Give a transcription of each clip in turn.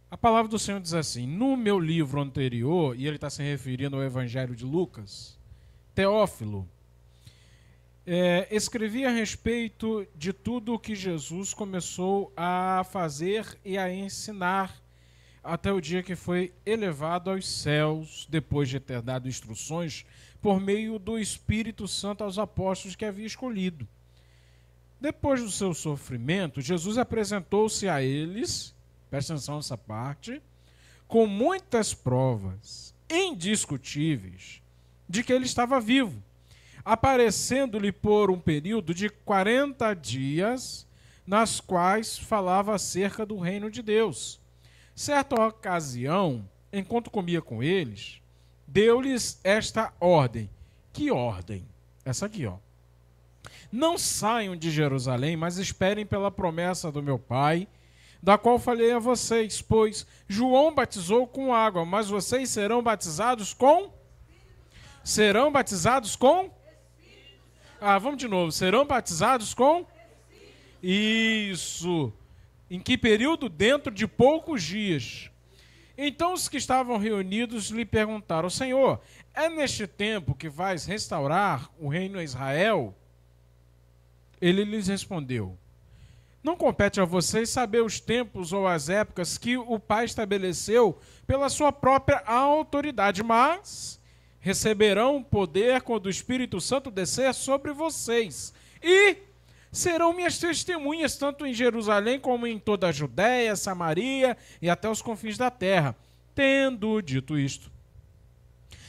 A palavra do Senhor diz assim: no meu livro anterior, e ele está se referindo ao Evangelho de Lucas, Teófilo, escrevi a respeito de tudo o que Jesus começou a fazer e a ensinar até o dia que foi elevado aos céus, depois de ter dado instruções por meio do Espírito Santo aos apóstolos que havia escolhido. Depois do seu sofrimento, Jesus apresentou-se a eles, presta atenção nessa parte, com muitas provas indiscutíveis de que ele estava vivo, aparecendo-lhe por um período de 40 dias, nas quais falava acerca do reino de Deus. Certa ocasião, enquanto comia com eles, deu-lhes esta ordem. Que ordem? Essa aqui, ó. Não saiam de Jerusalém, mas esperem pela promessa do meu Pai, da qual falei a vocês, pois João batizou com água, mas vocês serão batizados com? Serão batizados com? Vamos de novo. Serão batizados com? Isso. Em que período? Dentro de poucos dias. Então os que estavam reunidos lhe perguntaram: Senhor, é neste tempo que vais restaurar o reino a Israel? Ele lhes respondeu: não compete a vocês saber os tempos ou as épocas que o Pai estabeleceu pela sua própria autoridade, mas receberão poder quando o Espírito Santo descer sobre vocês. E serão minhas testemunhas, tanto em Jerusalém como em toda a Judéia, Samaria e até os confins da terra. Tendo dito isto,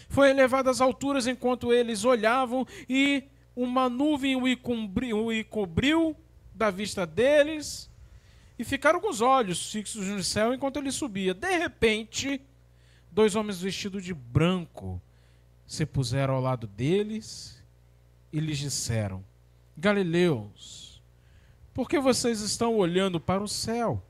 foi elevado às alturas enquanto eles olhavam, e uma nuvem o cobriu da vista deles, e ficaram com os olhos fixos no céu enquanto ele subia. De repente, dois homens vestidos de branco se puseram ao lado deles e lhes disseram: Galileus, por que vocês estão olhando para o céu?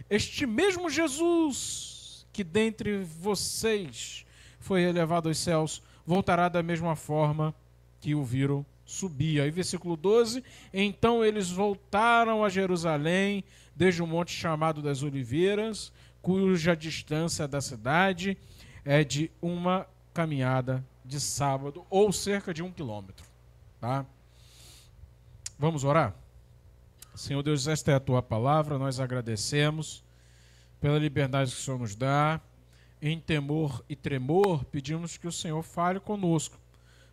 Este mesmo Jesus que dentre vocês foi elevado aos céus voltará da mesma forma que o viram subir. Aí versículo 12, então eles voltaram a Jerusalém desde o monte chamado das Oliveiras, cuja distância da cidade é de uma caminhada de sábado, ou cerca de 1 quilômetro. Tá? Vamos orar? Senhor Deus, esta é a tua palavra, nós agradecemos pela liberdade que o Senhor nos dá. Em temor e tremor, pedimos que o Senhor fale conosco.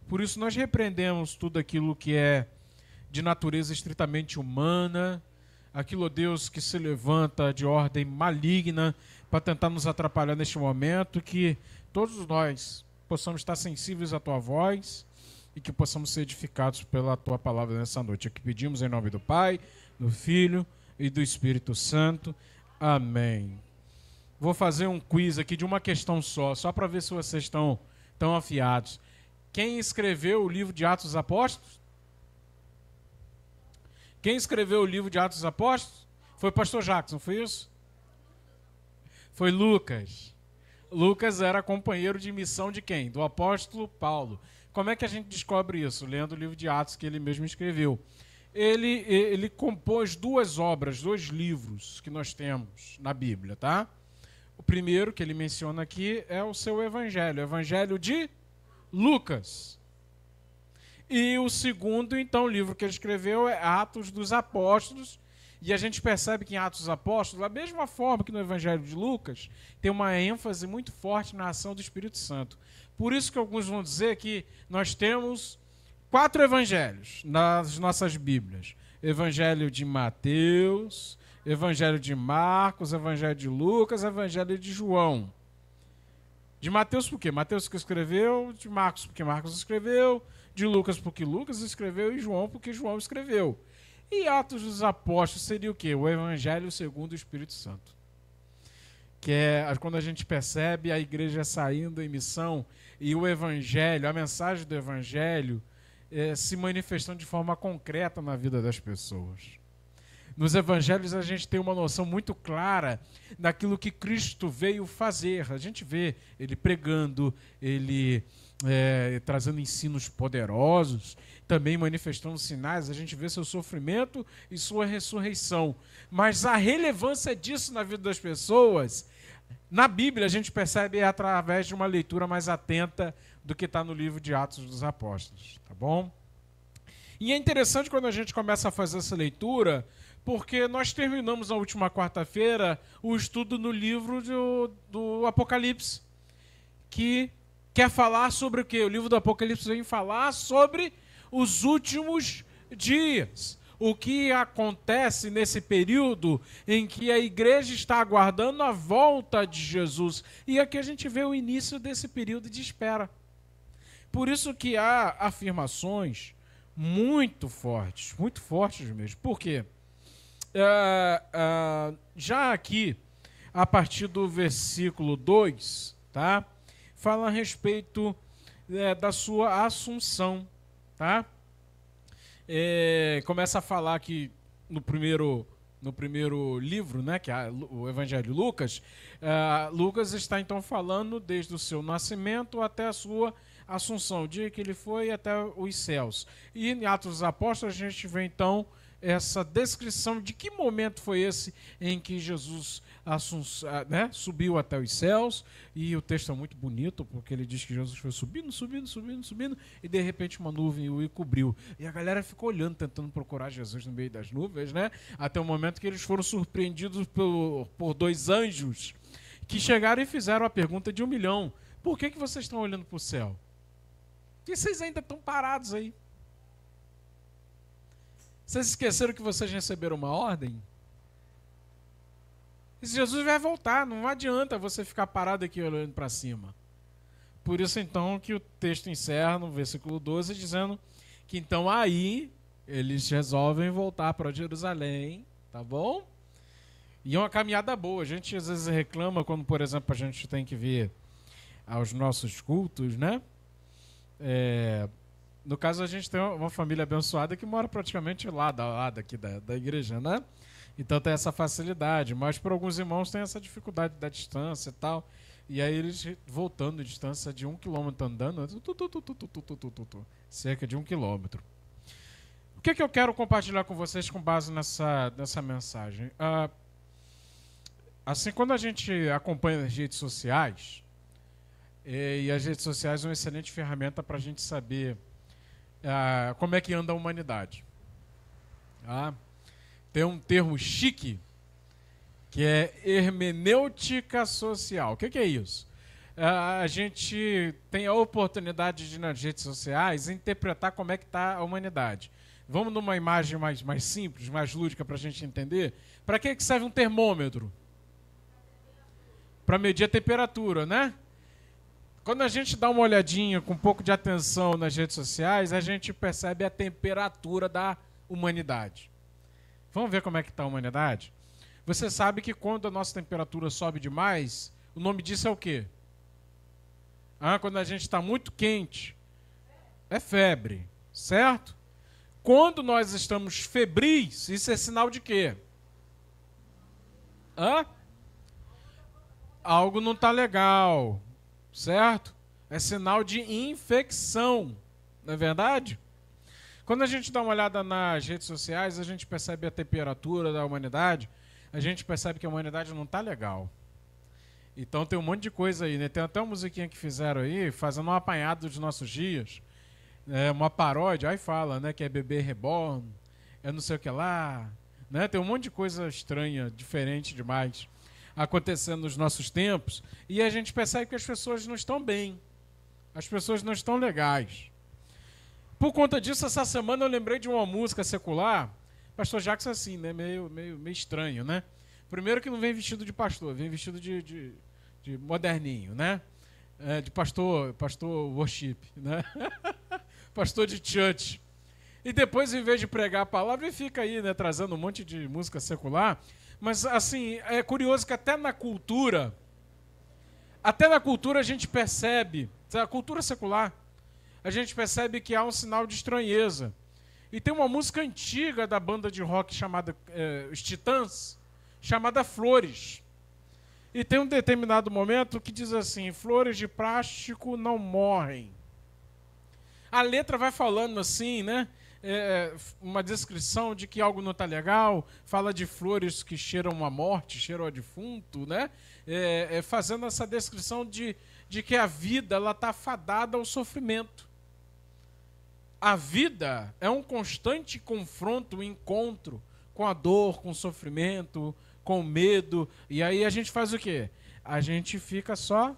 Por isso nós repreendemos tudo aquilo que é de natureza estritamente humana, aquilo, ó Deus, que se levanta de ordem maligna para tentar nos atrapalhar neste momento, que todos nós possamos estar sensíveis à tua voz e que possamos ser edificados pela tua palavra nessa noite. É o que pedimos em nome do Pai, do Filho e do Espírito Santo. Amém. Vou fazer um quiz aqui de uma questão só para ver se vocês estão tão afiados. Quem escreveu o livro de Atos dos Apóstolos? Quem escreveu o livro de Atos dos Apóstolos? Foi o pastor Jackson, foi isso? Foi Lucas. Lucas era companheiro de missão de quem? Do apóstolo Paulo. Como é que a gente descobre isso? Lendo o livro de Atos que ele mesmo escreveu. Ele compôs duas obras, dois livros que nós temos na Bíblia, tá? O primeiro que ele menciona aqui é o seu Evangelho, o Evangelho de Lucas. E o segundo, então, o livro que ele escreveu é Atos dos Apóstolos. E a gente percebe que em Atos dos Apóstolos, da mesma forma que no Evangelho de Lucas, tem uma ênfase muito forte na ação do Espírito Santo. Por isso que alguns vão dizer que nós temos 4 evangelhos nas nossas Bíblias. Evangelho de Mateus, Evangelho de Marcos, Evangelho de Lucas, Evangelho de João. De Mateus por quê? Mateus que escreveu, de Marcos porque Marcos escreveu, de Lucas porque Lucas escreveu e João porque João escreveu. E Atos dos Apóstolos seria o quê? O Evangelho segundo o Espírito Santo. Que é quando a gente percebe a igreja saindo em missão e o Evangelho, a mensagem do Evangelho se manifestando de forma concreta na vida das pessoas. Nos evangelhos a gente tem uma noção muito clara daquilo que Cristo veio fazer. A gente vê ele pregando, ele trazendo ensinos poderosos, também manifestando sinais, a gente vê seu sofrimento e sua ressurreição. Mas a relevância disso na vida das pessoas, na Bíblia a gente percebe através de uma leitura mais atenta do que está no livro de Atos dos Apóstolos, tá bom? E é interessante quando a gente começa a fazer essa leitura, porque nós terminamos na última quarta-feira o estudo no livro do Apocalipse, que quer falar sobre o quê? O livro do Apocalipse vem falar sobre os últimos dias. O que acontece nesse período em que a igreja está aguardando a volta de Jesus. E aqui a gente vê o início desse período de espera. Por isso que há afirmações muito fortes mesmo. Por quê? Já aqui, a partir do versículo 2, tá? Fala a respeito da sua assunção, tá? Começa a falar que no primeiro livro, né, que é o Evangelho de Lucas, Lucas está então falando desde o seu nascimento até a sua assunção, o dia que ele foi até os céus. E em Atos dos Apóstolos a gente vê então essa descrição de que momento foi esse em que Jesus subiu até os céus, e o texto é muito bonito, porque ele diz que Jesus foi subindo, e de repente uma nuvem o cobriu. E a galera ficou olhando, tentando procurar Jesus no meio das nuvens, né? Até o momento que eles foram surpreendidos por dois anjos, que chegaram e fizeram a pergunta de 1 milhão. Por que vocês estão olhando para o céu? Por que vocês ainda estão parados aí? Vocês esqueceram que vocês receberam uma ordem? E Jesus vai voltar, não adianta você ficar parado aqui olhando para cima. Por isso então que o texto encerra no versículo 12 dizendo que então aí eles resolvem voltar para Jerusalém, tá bom? E é uma caminhada boa. A gente às vezes reclama quando, por exemplo, a gente tem que vir aos nossos cultos, né? No caso, a gente tem uma família abençoada que mora praticamente lá daqui da igreja, né? Então tem essa facilidade, mas para alguns irmãos tem essa dificuldade da distância e tal. E aí eles voltando de distância de 1 quilômetro andando, cerca de 1 quilômetro. O que eu quero compartilhar com vocês com base nessa mensagem? Assim, quando a gente acompanha as redes sociais, e as redes sociais são uma excelente ferramenta para a gente saber como é que anda a humanidade. Tem um termo chique que é hermenêutica social. O que é isso? A gente tem a oportunidade de, nas redes sociais, interpretar como é que está a humanidade. Vamos numa imagem mais simples, mais lúdica para a gente entender. Para que serve um termômetro? Para medir a temperatura, né? Quando a gente dá uma olhadinha com um pouco de atenção nas redes sociais, a gente percebe a temperatura da humanidade. Vamos ver como é que está a humanidade? Você sabe que quando a nossa temperatura sobe demais, o nome disso é o quê? Quando a gente está muito quente, é febre, certo? Quando nós estamos febris, isso é sinal de quê? Algo não está legal, certo? É sinal de infecção, não é verdade? Quando a gente dá uma olhada nas redes sociais, a gente percebe a temperatura da humanidade, a gente percebe que a humanidade não está legal. Então tem um monte de coisa aí, né? Tem até uma musiquinha que fizeram aí, fazendo um apanhado dos nossos dias, uma paródia, aí fala, né, que é bebê reborn, é não sei o que lá, né? Tem um monte de coisa estranha, diferente demais, acontecendo nos nossos tempos, e a gente percebe que as pessoas não estão bem, as pessoas não estão legais. Por conta disso, essa semana eu lembrei de uma música secular, pastor Jackson assim, né, meio estranho, né? Primeiro que não vem vestido de pastor, vem vestido de moderninho, né? De pastor worship, né? Pastor de church. E depois, em vez de pregar a palavra, ele fica aí, né, trazendo um monte de música secular. Mas, assim, é curioso que até na cultura a gente percebe, a cultura secular, a gente percebe que há um sinal de estranheza. E tem uma música antiga da banda de rock chamada Os Titãs, chamada Flores. E tem um determinado momento que diz assim: flores de plástico não morrem. A letra vai falando assim, né? Uma descrição de que algo não está legal, fala de flores que cheiram a morte, cheiram a defunto, né? Fazendo essa descrição de que a vida está fadada ao sofrimento. A vida é um constante confronto, um encontro com a dor, com o sofrimento, com o medo. E aí a gente faz o quê? A gente fica só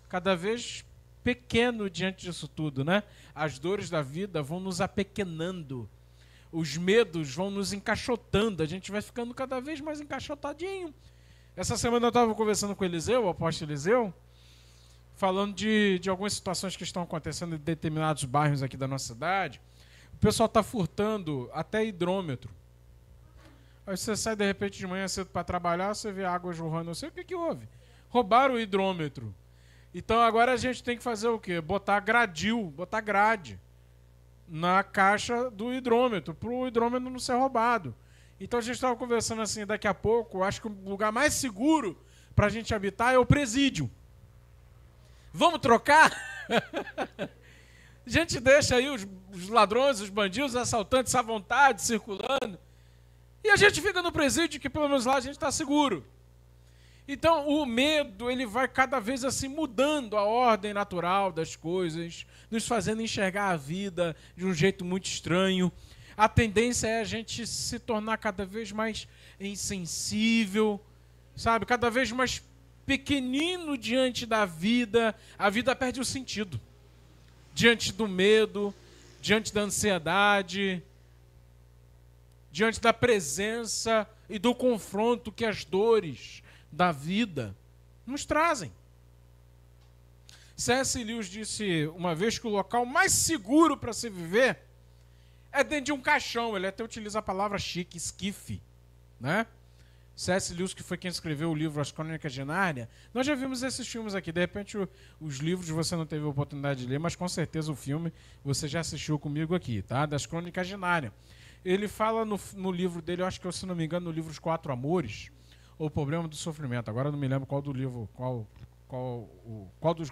cada vez pequeno diante disso tudo, né? As dores da vida vão nos apequenando. Os medos vão nos encaixotando. A gente vai ficando cada vez mais encaixotadinho. Essa semana eu estava conversando com o Eliseu, o apóstolo Eliseu, falando de algumas situações que estão acontecendo em determinados bairros aqui da nossa cidade. O pessoal está furtando até hidrômetro. Aí você sai de repente de manhã cedo para trabalhar, você vê água jorrando, não sei o que houve. Roubaram o hidrômetro. Então agora a gente tem que fazer o quê? Botar grade na caixa do hidrômetro, para o hidrômetro não ser roubado. Então a gente estava conversando assim, daqui a pouco, acho que o lugar mais seguro para a gente habitar é o presídio. Vamos trocar? A gente deixa aí os ladrões, os bandidos, os assaltantes à vontade, circulando. E a gente fica no presídio, que pelo menos lá a gente está seguro. Então o medo, ele vai cada vez assim mudando a ordem natural das coisas, nos fazendo enxergar a vida de um jeito muito estranho. A tendência é a gente se tornar cada vez mais insensível, sabe? Cada vez mais pequenino diante da vida. A vida perde o sentido. Diante do medo, diante da ansiedade, diante da presença e do confronto que as dores da vida nos trazem. C.S. Lewis disse uma vez que o local mais seguro para se viver é dentro de um caixão. Ele até utiliza a palavra chique, esquife, né? C.S. Lewis, que foi quem escreveu o livro As Crônicas de Nárnia. Nós já vimos esses filmes aqui. De repente os livros você não teve a oportunidade de ler, mas com certeza o filme você já assistiu comigo aqui, tá? Das Crônicas de Nárnia. Ele fala no livro dele, eu acho que, se não me engano, no livro Os Quatro Amores, ou O Problema do Sofrimento. Agora eu não me lembro qual do livro,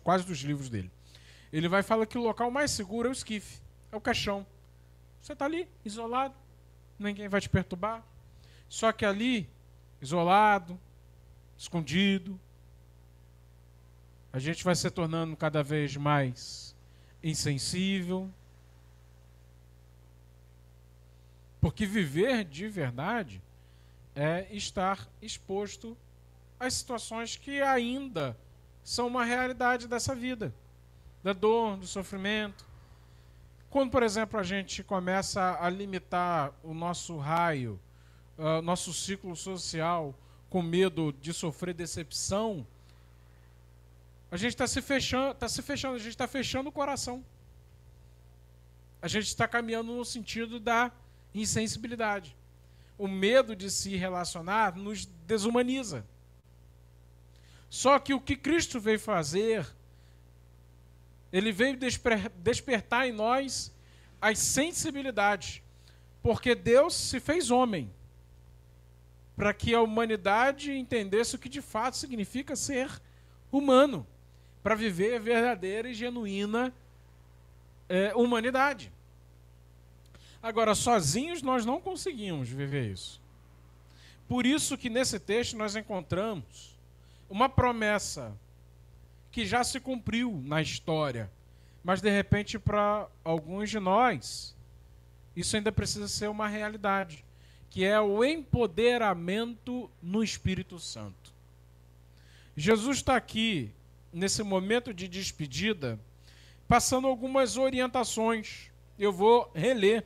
quais dos livros dele. Ele vai falar que o local mais seguro é o esquife, é o caixão. Você está ali, isolado, ninguém vai te perturbar. Só que ali, isolado, escondido, a gente vai se tornando cada vez mais insensível. Porque viver de verdade é estar exposto às situações que ainda são uma realidade dessa vida, da dor, do sofrimento. Quando, por exemplo, a gente começa a limitar o nosso raio, nosso ciclo social, com medo de sofrer decepção, a gente está se fechando, a gente está fechando o coração. A gente está caminhando no sentido da insensibilidade. O medo de se relacionar nos desumaniza. Só que o que Cristo veio fazer, ele veio despertar em nós as sensibilidades, porque Deus se fez homem, para que a humanidade entendesse o que de fato significa ser humano, para viver a verdadeira e genuína humanidade. Agora, sozinhos nós não conseguimos viver isso. Por isso que nesse texto nós encontramos uma promessa que já se cumpriu na história, mas de repente para alguns de nós isso ainda precisa ser uma realidade, que é o empoderamento no Espírito Santo. Jesus está aqui, nesse momento de despedida, passando algumas orientações. Eu vou reler,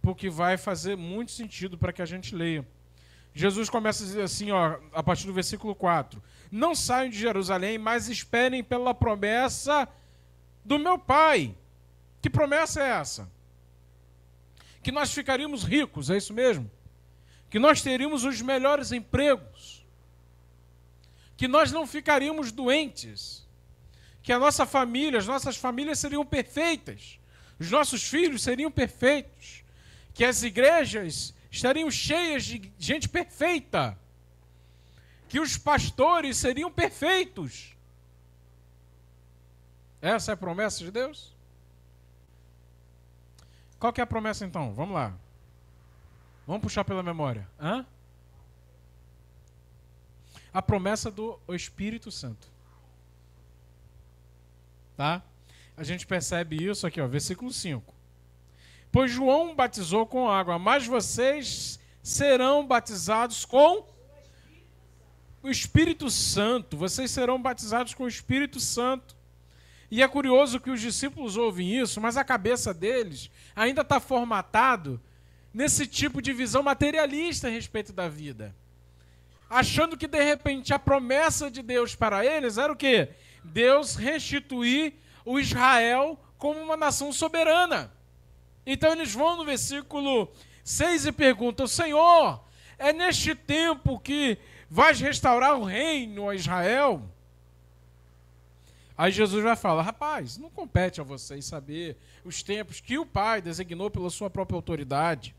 porque vai fazer muito sentido para que a gente leia. Jesus começa a dizer assim, a partir do versículo 4. Não saiam de Jerusalém, mas esperem pela promessa do meu Pai. Que promessa é essa? Que nós ficaríamos ricos, é isso mesmo? Que nós teríamos os melhores empregos. Que nós não ficaríamos doentes. Que a nossa família, as nossas famílias seriam perfeitas. Os nossos filhos seriam perfeitos. que as igrejas estariam cheias de gente perfeita, que os pastores seriam perfeitos. Essa é a promessa de Deus? Qual que é a promessa então? Vamos lá. Vamos puxar pela memória. A promessa do Espírito Santo. Tá? A gente percebe isso aqui, ó, versículo 5. Pois João batizou com água, mas vocês serão batizados com o Espírito Santo. Vocês serão batizados com o Espírito Santo. E é curioso que os discípulos ouvem isso, mas a cabeça deles ainda está formatado nesse tipo de visão materialista a respeito da vida. Achando que, de repente, a promessa de Deus para eles era o quê? Deus restituir o Israel como uma nação soberana. Então eles vão no versículo 6 e perguntam: Senhor, é neste tempo que vais restaurar o reino a Israel? Aí Jesus vai falar: rapaz, não compete a vocês saber os tempos que o Pai designou pela sua própria autoridade.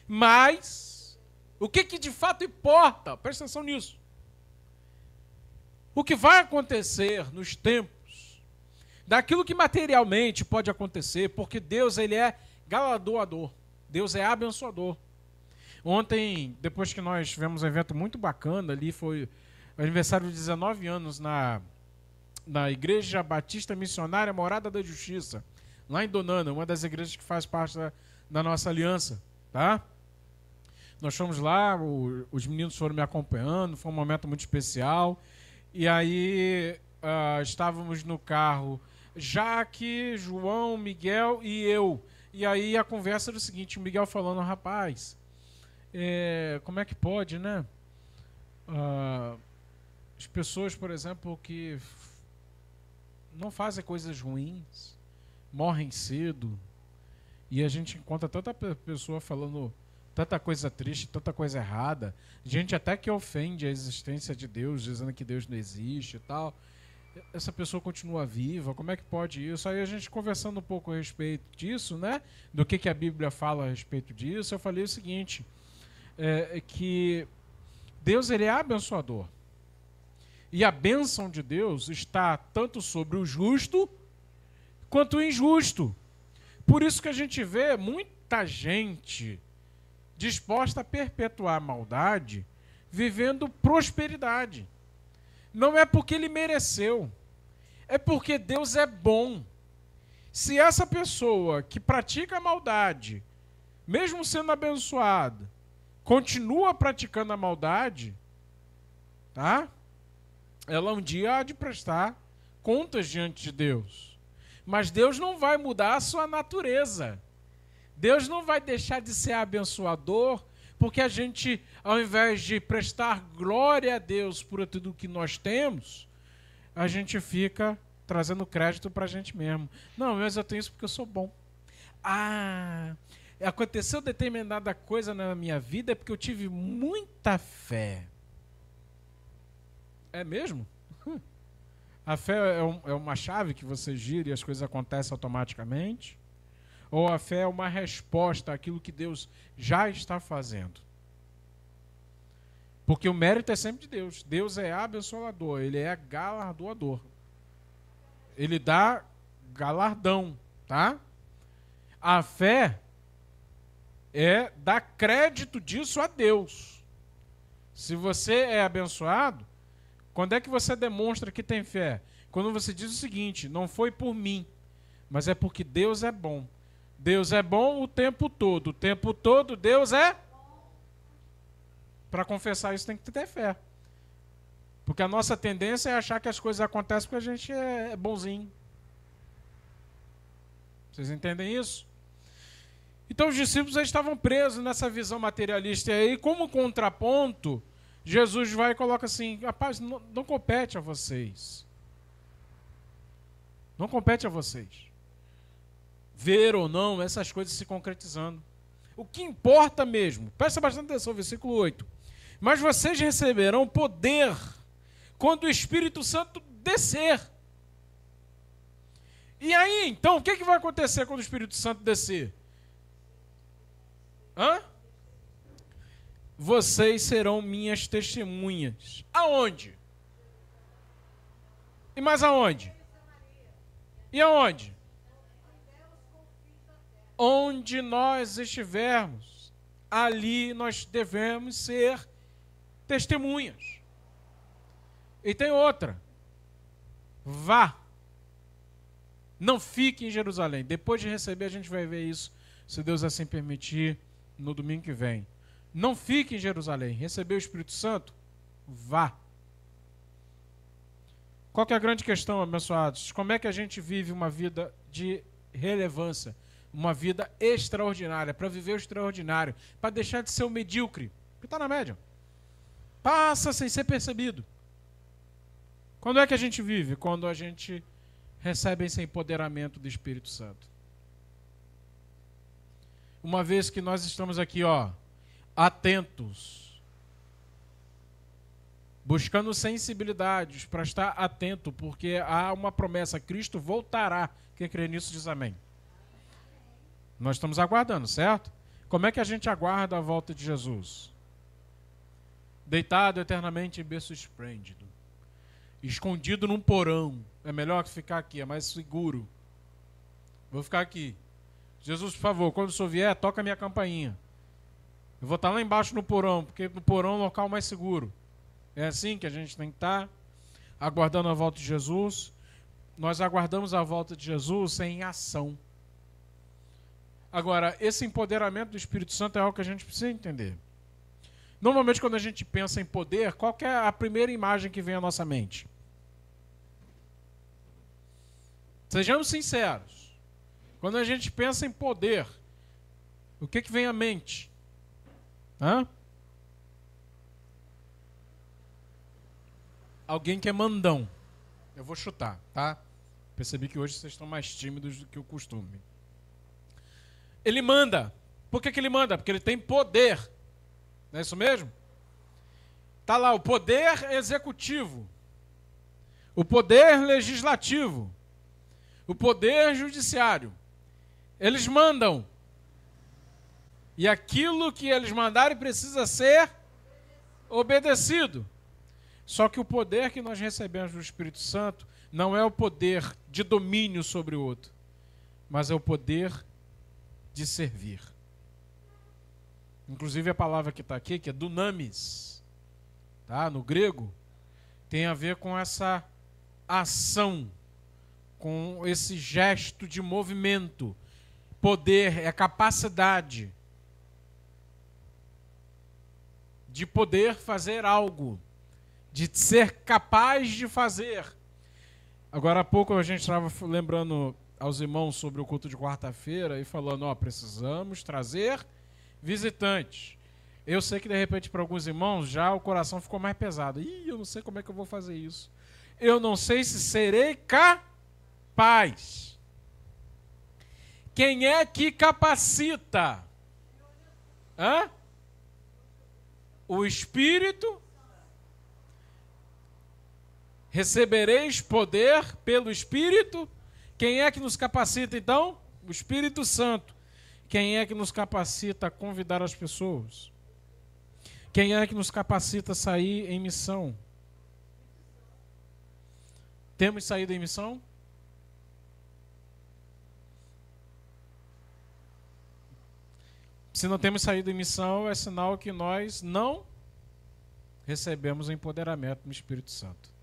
Mas, o que de fato importa? Presta atenção nisso. O que vai acontecer nos tempos, daquilo que materialmente pode acontecer, porque Deus, ele é galardoador, Deus é abençoador. Ontem, depois que nós tivemos um evento muito bacana ali, foi o aniversário de 19 anos na Igreja Batista Missionária Morada da Justiça, lá em Donana, uma das igrejas que faz parte da nossa aliança, tá? Nós fomos lá, os meninos foram me acompanhando, foi um momento muito especial. E aí estávamos no carro, Jaque, João, Miguel e eu. E aí a conversa era o seguinte: o Miguel falando: rapaz, como é que pode, né? As pessoas, por exemplo, que não fazem coisas ruins, morrem cedo, e a gente encontra tanta pessoa falando tanta coisa triste, tanta coisa errada, gente até que ofende a existência de Deus, dizendo que Deus não existe e tal. Essa pessoa continua viva, como é que pode isso? Aí a gente conversando um pouco a respeito disso, né? Do que a Bíblia fala a respeito disso, eu falei o seguinte, que Deus, ele é abençoador. E a bênção de Deus está tanto sobre o justo quanto o injusto. Por isso que a gente vê muita gente disposta a perpetuar a maldade, vivendo prosperidade. Não é porque ele mereceu, é porque Deus é bom. Se essa pessoa que pratica a maldade, mesmo sendo abençoada, continua praticando a maldade, tá? Ela um dia há de prestar contas diante de Deus. Mas Deus não vai mudar a sua natureza. Deus não vai deixar de ser abençoador, porque a gente, ao invés de prestar glória a Deus por tudo que nós temos, a gente fica trazendo crédito para a gente mesmo. Não, mas eu tenho isso porque eu sou bom. Aconteceu determinada coisa na minha vida porque eu tive muita fé. É mesmo? A fé é uma chave que você gira e as coisas acontecem automaticamente? Ou a fé é uma resposta àquilo que Deus já está fazendo? Porque o mérito é sempre de Deus. Deus é abençoador, ele é galardoador. Ele dá galardão, tá? A fé é dar crédito disso a Deus. Se você é abençoado, quando é que você demonstra que tem fé? Quando você diz o seguinte: não foi por mim, mas é porque Deus é bom. Deus é bom o tempo todo. O tempo todo Deus é... Para confessar isso tem que ter fé. Porque a nossa tendência é achar que as coisas acontecem porque a gente é bonzinho. Vocês entendem isso? Então os discípulos estavam presos nessa visão materialista. E aí, como contraponto, Jesus vai e coloca assim: rapaz, não compete a vocês. Não compete a vocês ver ou não essas coisas se concretizando. O que importa mesmo, presta bastante atenção, versículo 8. Mas vocês receberão poder quando o Espírito Santo descer. E aí, então, o que vai acontecer quando o Espírito Santo descer? Hã? Vocês serão minhas testemunhas. Aonde? E mais aonde? E aonde? Onde nós estivermos, ali nós devemos ser testemunhas. E tem outra. Vá. Não fique em Jerusalém. Depois de receber, a gente vai ver isso, se Deus assim permitir, no domingo que vem. Não fique em Jerusalém. Recebeu o Espírito Santo? Vá. Qual que é a grande questão, abençoados? Como é que a gente vive uma vida de relevância? Uma vida extraordinária, para viver o extraordinário, para deixar de ser o medíocre, que está na média. Passa sem ser percebido. Quando é que a gente vive? Quando a gente recebe esse empoderamento do Espírito Santo. Uma vez que nós estamos aqui, atentos, buscando sensibilidades para estar atento, porque há uma promessa, Cristo voltará. Quem crê nisso diz amém. Nós estamos aguardando, certo? Como é que a gente aguarda a volta de Jesus? Deitado eternamente em berço esplêndido, escondido num porão. É melhor que ficar aqui, é mais seguro. Vou ficar aqui. Jesus, por favor, quando o senhor vier, toca a minha campainha. Eu vou estar lá embaixo no porão, porque no porão é o local mais seguro. É assim que a gente tem que estar, aguardando a volta de Jesus. Nós aguardamos a volta de Jesus em ação. Agora, esse empoderamento do Espírito Santo é algo que a gente precisa entender. Normalmente, quando a gente pensa em poder, qual que é a primeira imagem que vem à nossa mente? Sejamos sinceros. Quando a gente pensa em poder, o que vem à mente? Alguém que é mandão. Eu vou chutar, tá? Percebi que hoje vocês estão mais tímidos do que o costume. Ele manda. Por que ele manda? Porque ele tem poder. Não é isso mesmo? Está lá o poder executivo, o poder legislativo, o poder judiciário. Eles mandam. E aquilo que eles mandarem precisa ser obedecido. Só que o poder que nós recebemos do Espírito Santo não é o poder de domínio sobre o outro, mas é o poder de servir. Inclusive a palavra que está aqui, que é dunamis, tá? No grego, tem a ver com essa ação, com esse gesto de movimento. Poder é capacidade de poder fazer algo, de ser capaz de fazer. Agora há pouco a gente estava lembrando aos irmãos sobre o culto de quarta-feira e falando, precisamos trazer visitantes. Eu sei que de repente para alguns irmãos já o coração ficou mais pesado. Eu não sei como é que eu vou fazer isso. Eu não sei se serei capaz. Quem é que capacita? O Espírito. Recebereis poder pelo Espírito. Quem é que nos capacita então? O Espírito Santo. Quem é que nos capacita a convidar as pessoas? Quem é que nos capacita a sair em missão? Temos saído em missão? Se não temos saído em missão, é sinal que nós não recebemos o empoderamento do Espírito Santo.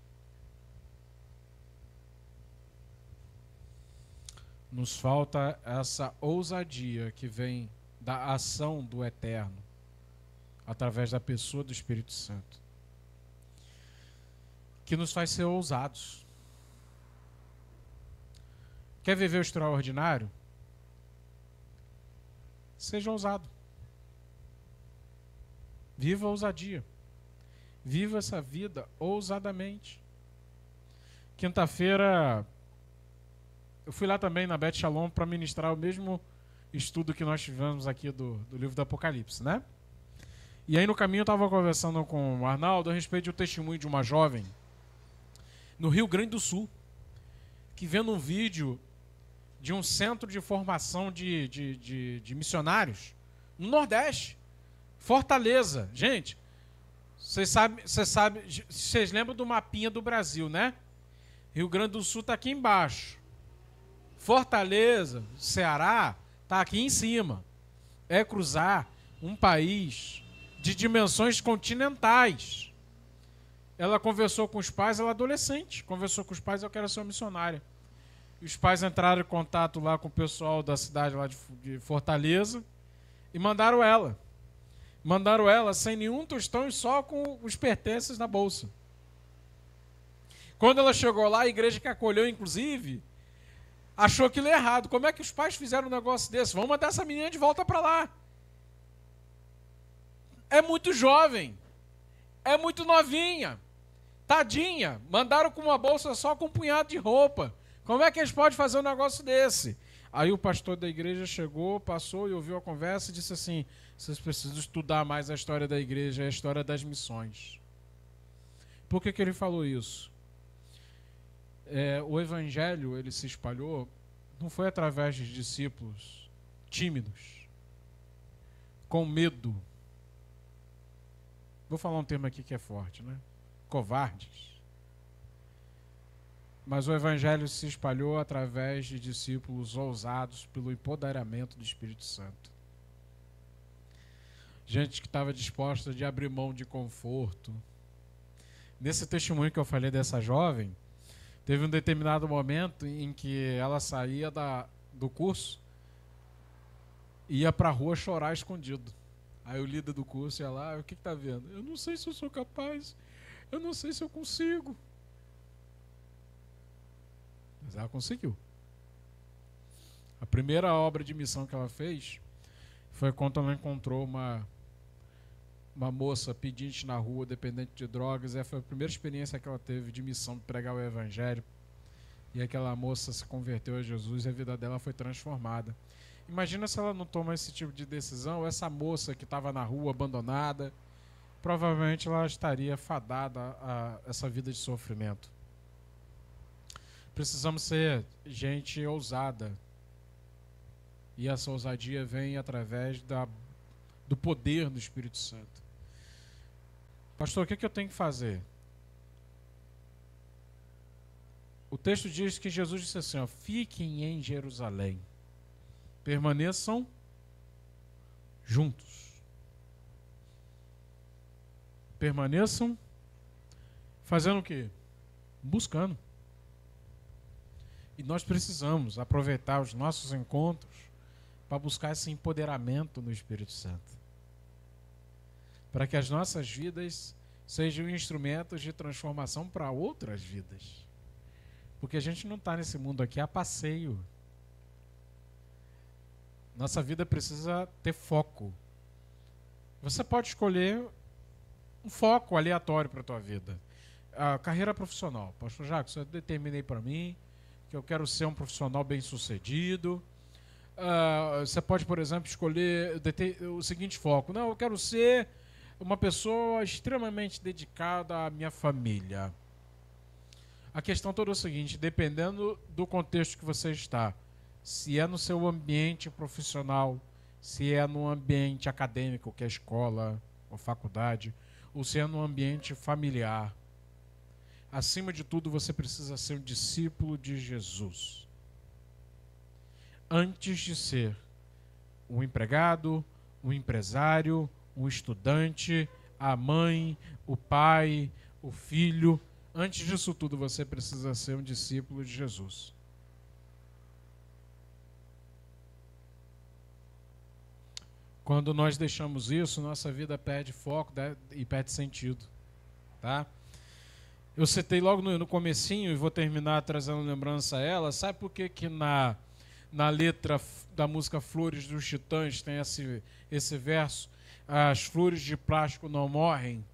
Nos falta essa ousadia que vem da ação do Eterno, através da pessoa do Espírito Santo, que nos faz ser ousados. Quer viver o extraordinário? Seja ousado. Viva a ousadia. Viva essa vida ousadamente. Quinta-feira eu fui lá também na Beth Shalom para ministrar o mesmo estudo que nós tivemos aqui do livro do Apocalipse, né? E aí no caminho eu estava conversando com o Arnaldo a respeito do testemunho de uma jovem no Rio Grande do Sul, que vendo um vídeo de um centro de formação de missionários No Nordeste. Fortaleza. Gente, vocês lembram do mapinha do Brasil, né? Rio Grande do Sul está aqui embaixo. Fortaleza, Ceará, está aqui em cima. É cruzar um país de dimensões continentais. Ela conversou com os pais, ela adolescente, conversou com os pais, eu quero ser uma missionária. E os pais entraram em contato lá com o pessoal da cidade lá de Fortaleza e mandaram ela. Mandaram ela sem nenhum tostão e só com os pertences na bolsa. Quando ela chegou lá, a igreja que acolheu, inclusive, achou aquilo errado. Como é que os pais fizeram um negócio desse? Vamos mandar essa menina de volta para lá. É muito jovem. É muito novinha. Tadinha. Mandaram com uma bolsa só com um punhado de roupa. Como é que eles podem fazer um negócio desse? Aí o pastor da igreja chegou, passou e ouviu a conversa e disse assim: vocês precisam estudar mais a história da igreja, a história das missões. Por que ele falou isso? O evangelho, ele se espalhou, não foi através de discípulos tímidos, com medo. Vou falar um termo aqui que é forte, né? Covardes. Mas o evangelho se espalhou através de discípulos ousados pelo empoderamento do Espírito Santo. Gente que estava disposta de abrir mão de conforto. Nesse testemunho que eu falei dessa jovem, teve um determinado momento em que ela saía do curso e ia para a rua chorar escondido. Aí o líder do curso ia lá: o que está vendo? Eu não sei se eu sou capaz, eu não sei se eu consigo. Mas ela conseguiu. A primeira obra de missão que ela fez foi quando ela encontrou uma moça pedinte na rua, dependente de drogas. Essa foi a primeira experiência que ela teve de missão, de pregar o evangelho. E aquela moça se converteu a Jesus e a vida dela foi transformada. Imagina se ela não toma esse tipo de decisão, essa moça que estava na rua, abandonada, provavelmente ela estaria fadada a essa vida de sofrimento. Precisamos ser gente ousada. E essa ousadia vem através do poder do Espírito Santo. Pastor, o que eu tenho que fazer? O texto diz que Jesus disse assim: ó, fiquem em Jerusalém, permaneçam juntos. Permaneçam fazendo o quê? Buscando. E nós precisamos aproveitar os nossos encontros para buscar esse empoderamento no Espírito Santo. Para que as nossas vidas sejam instrumentos de transformação para outras vidas. Porque a gente não está nesse mundo aqui a passeio. Nossa vida precisa ter foco. Você pode escolher um foco aleatório para a tua vida. A carreira profissional. Pastor Jacques, eu determinei para mim que eu quero ser um profissional bem-sucedido. Você pode, por exemplo, escolher o seguinte foco. Não, eu quero ser uma pessoa extremamente dedicada à minha família. A questão toda é o seguinte: dependendo do contexto que você está, se é no seu ambiente profissional, se é no ambiente acadêmico, que é a escola ou faculdade, ou se é no ambiente familiar, acima de tudo você precisa ser um discípulo de Jesus. Antes de ser um empregado, um empresário, um estudante, a mãe, o pai, o filho, antes disso tudo você precisa ser um discípulo de Jesus. Quando nós deixamos isso, nossa vida perde foco, né, e perde sentido. Tá? Eu citei logo no comecinho e vou terminar trazendo lembrança a ela. Sabe por que na letra da música Flores dos Titãs tem esse verso? As flores de plástico não morrem.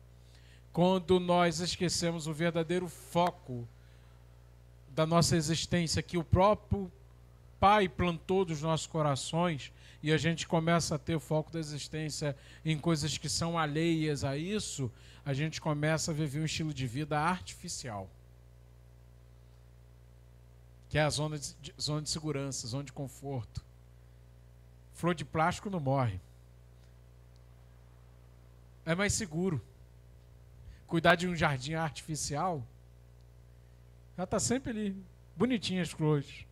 Quando nós esquecemos o verdadeiro foco da nossa existência, que o próprio Pai plantou dos nossos corações, e a gente começa a ter o foco da existência em coisas que são alheias a isso, a gente começa a viver um estilo de vida artificial, que é a zona de segurança, zona de conforto. Flor de plástico não morre. é mais seguro. Cuidar de um jardim artificial, ela está sempre ali, bonitinha as flores.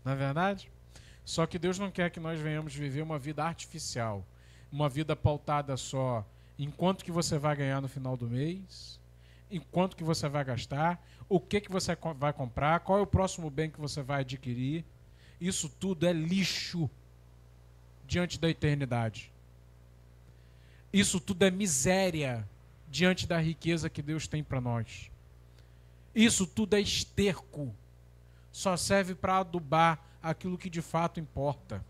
Não é verdade? Só que Deus não quer que nós venhamos viver uma vida artificial, uma vida pautada só em quanto que você vai ganhar no final do mês, em quanto que você vai gastar, o que você vai comprar, qual é o próximo bem que você vai adquirir. Isso tudo é lixo diante da eternidade. Isso tudo é miséria diante da riqueza que Deus tem para nós. Isso tudo é esterco. Só serve para adubar aquilo que de fato importa.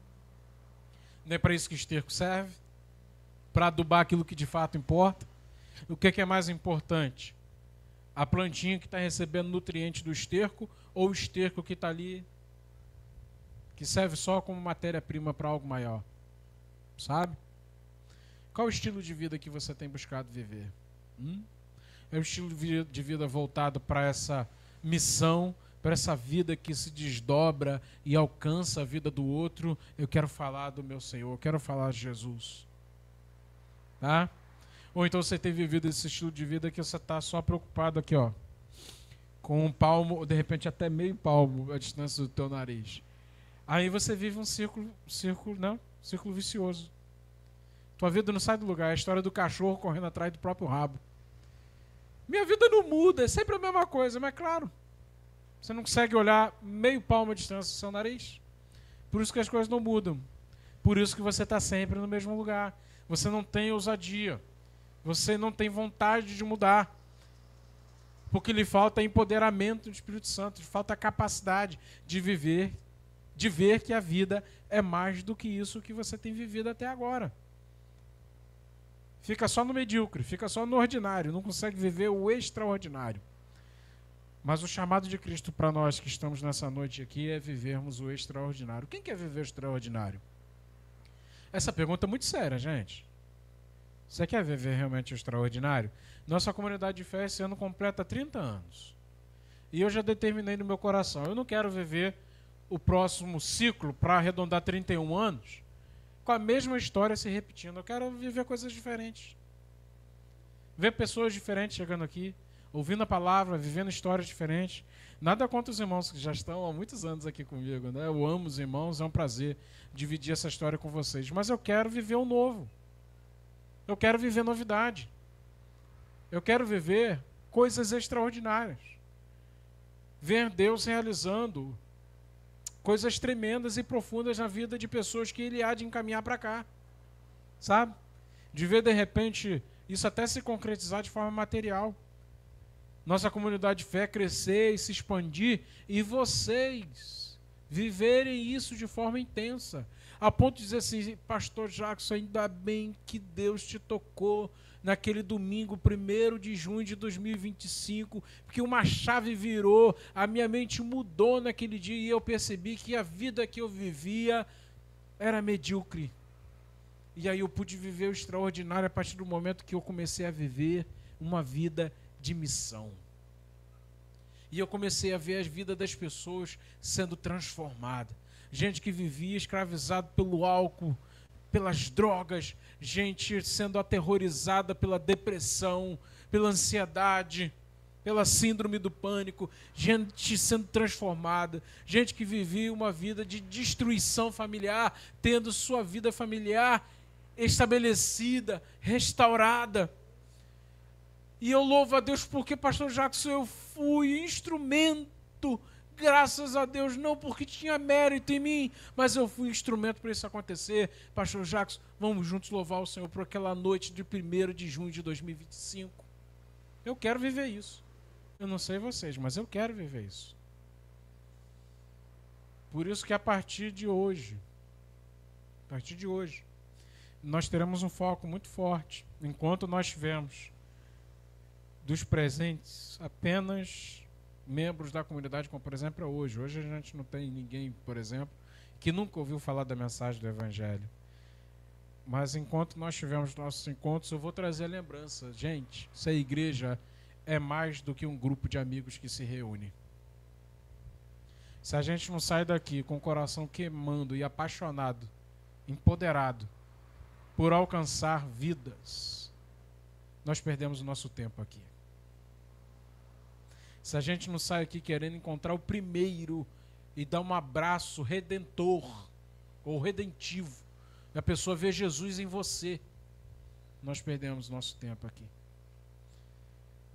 Não é para isso que esterco serve? Para adubar aquilo que de fato importa? O que é mais importante? A plantinha que está recebendo nutrientes do esterco ou o esterco que está ali, que serve só como matéria-prima para algo maior? Sabe? Qual o estilo de vida que você tem buscado viver? É um estilo de vida voltado para essa missão, para essa vida que se desdobra e alcança a vida do outro? Eu quero falar do meu Senhor, eu quero falar de Jesus. Tá? Ou então você tem vivido esse estilo de vida que você está só preocupado aqui, ó, com um palmo, ou de repente até meio palmo a distância do teu nariz. Aí você vive um círculo vicioso. Tua vida não sai do lugar, é a história do cachorro correndo atrás do próprio rabo. Minha vida não muda, é sempre a mesma coisa, mas claro, você não consegue olhar meio palmo a distância do seu nariz. Por isso que as coisas não mudam. Por isso que você está sempre no mesmo lugar. Você não tem ousadia. Você não tem vontade de mudar. Porque lhe falta empoderamento do Espírito Santo, lhe falta capacidade de viver, de ver que a vida é mais do que isso que você tem vivido até agora. Fica só no medíocre, fica só no ordinário, não consegue viver o extraordinário. Mas o chamado de Cristo para nós que estamos nessa noite aqui é vivermos o extraordinário. Quem quer viver o extraordinário? Essa pergunta é muito séria, gente. Você quer viver realmente o extraordinário? Nossa comunidade de fé esse ano completa 30 anos. E eu já determinei no meu coração, eu não quero viver o próximo ciclo para arredondar 31 anos com a mesma história se repetindo. Eu quero viver coisas diferentes. Ver pessoas diferentes chegando aqui, ouvindo a palavra, vivendo histórias diferentes. Nada contra os irmãos que já estão há muitos anos aqui comigo, né? Eu amo os irmãos, é um prazer dividir essa história com vocês. Mas eu quero viver o novo. Eu quero viver novidade. Eu quero viver coisas extraordinárias. Ver Deus realizando coisas tremendas e profundas na vida de pessoas que Ele há de encaminhar para cá. Sabe? De ver, de repente, isso até se concretizar de forma material. Nossa comunidade de fé crescer e se expandir, e vocês viverem isso de forma intensa, a ponto de dizer assim: pastor Jackson, ainda bem que Deus te tocou naquele domingo, 1º de junho de 2025, porque uma chave virou, a minha mente mudou naquele dia e eu percebi que a vida que eu vivia era medíocre. E aí eu pude viver o extraordinário a partir do momento que eu comecei a viver uma vida de missão. E eu comecei a ver a vida das pessoas sendo transformada. Gente que vivia escravizado pelo álcool, pelas drogas, gente sendo aterrorizada pela depressão, pela ansiedade, pela síndrome do pânico, gente sendo transformada, gente que vivia uma vida de destruição familiar, tendo sua vida familiar estabelecida, restaurada. E eu louvo a Deus porque, pastor Jackson, eu fui instrumento, graças a Deus, não porque tinha mérito em mim, mas eu fui instrumento para isso acontecer. Pastor Jackson, vamos juntos louvar o Senhor por aquela noite de 1º de junho de 2025. Eu quero viver isso. Eu não sei vocês, mas eu quero viver isso. Por isso que a partir de hoje, nós teremos um foco muito forte. Enquanto nós tivermos dos presentes apenas membros da comunidade, como por exemplo é hoje. Hoje a gente não tem ninguém, por exemplo, que nunca ouviu falar da mensagem do Evangelho. Mas enquanto nós tivermos nossos encontros, eu vou trazer a lembrança. Gente, essa igreja é mais do que um grupo de amigos que se reúne. Se a gente não sai daqui com o coração queimando e apaixonado, empoderado por alcançar vidas, nós perdemos o nosso tempo aqui. Se a gente não sai aqui querendo encontrar o primeiro e dar um abraço redentor ou redentivo, e a pessoa vê Jesus em você, nós perdemos nosso tempo aqui.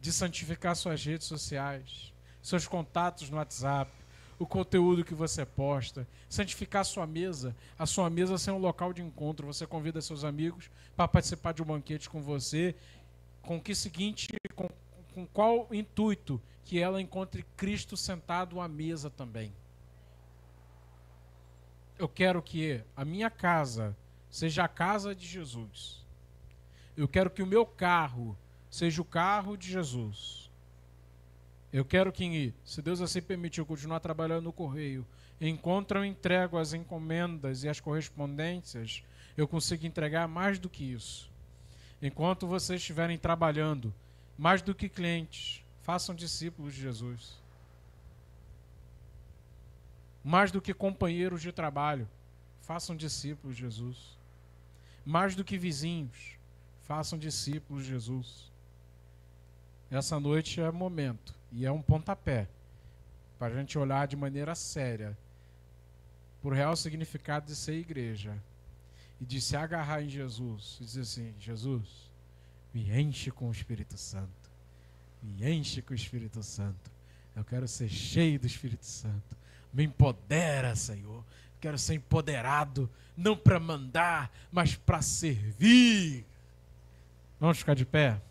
De santificar suas redes sociais, seus contatos no WhatsApp, o conteúdo que você posta, santificar a sua mesa ser um local de encontro. Você convida seus amigos para participar de um banquete com você, com qual intuito? Que ela encontre Cristo sentado à mesa também. Eu quero que a minha casa seja a casa de Jesus. Eu quero que o meu carro seja o carro de Jesus. Eu quero que, se Deus assim permitir, eu continuar trabalhando no correio, enquanto eu entrego as encomendas e as correspondências, eu consigo entregar mais do que isso. Enquanto vocês estiverem trabalhando, mais do que clientes, façam discípulos de Jesus. Mais do que companheiros de trabalho, façam discípulos de Jesus. Mais do que vizinhos, façam discípulos de Jesus. Essa noite é momento e é um pontapé para a gente olhar de maneira séria por real significado de ser igreja e de se agarrar em Jesus e dizer assim: Jesus, me enche com o Espírito Santo, me enche com o Espírito Santo, eu quero ser cheio do Espírito Santo, me empodera, Senhor, quero ser empoderado não para mandar, mas para servir. Vamos ficar de pé?